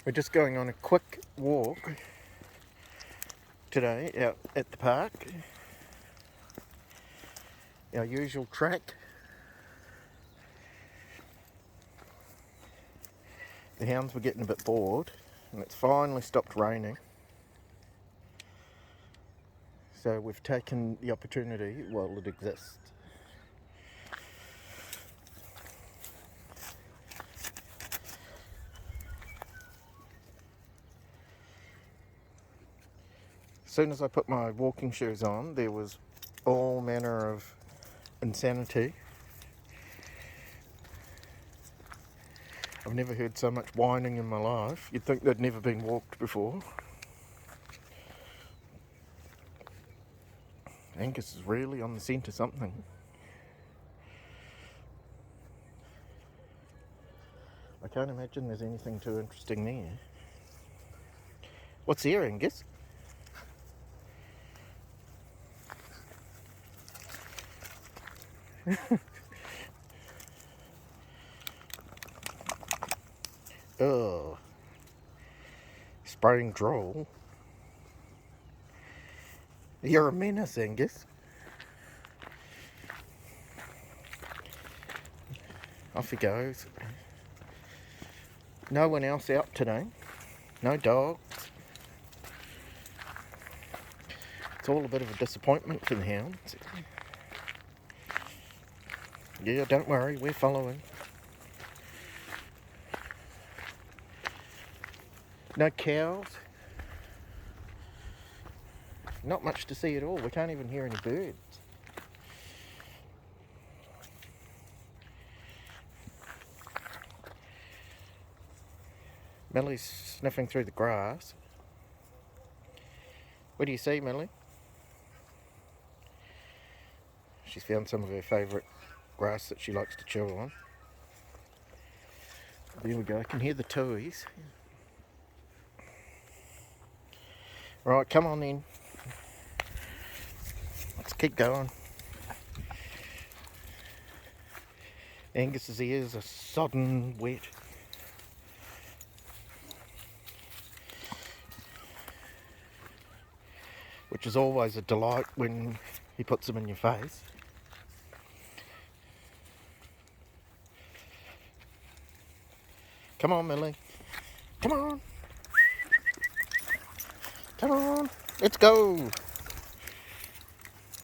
We're just going on a quick walk today out at the park. Our usual track. The hounds were getting a bit bored and it's finally stopped raining. So we've taken the opportunity while it exists. As soon as I put my walking shoes on, there was all manner of insanity. I've never heard so much whining in my life. You'd think they'd never been walked before. Angus is really on the scent of something. I can't imagine there's anything too interesting there. What's there, Angus? Oh, spraying drool. You're a menace, Angus. Off he goes. No one else out today. No dogs. It's all a bit of a disappointment for the hounds. Yeah, don't worry, we're following. No cows. Not much to see at all. We can't even hear any birds. Millie's sniffing through the grass. What do you see, Millie? She's found some of her favourite grass that she likes to chew on. There we go, I can hear the tooies. Right, come on then. Let's keep going. Angus's ears are sodden wet. Which is always a delight when he puts them in your face. Come on, Millie. Come on. Come on. Let's go.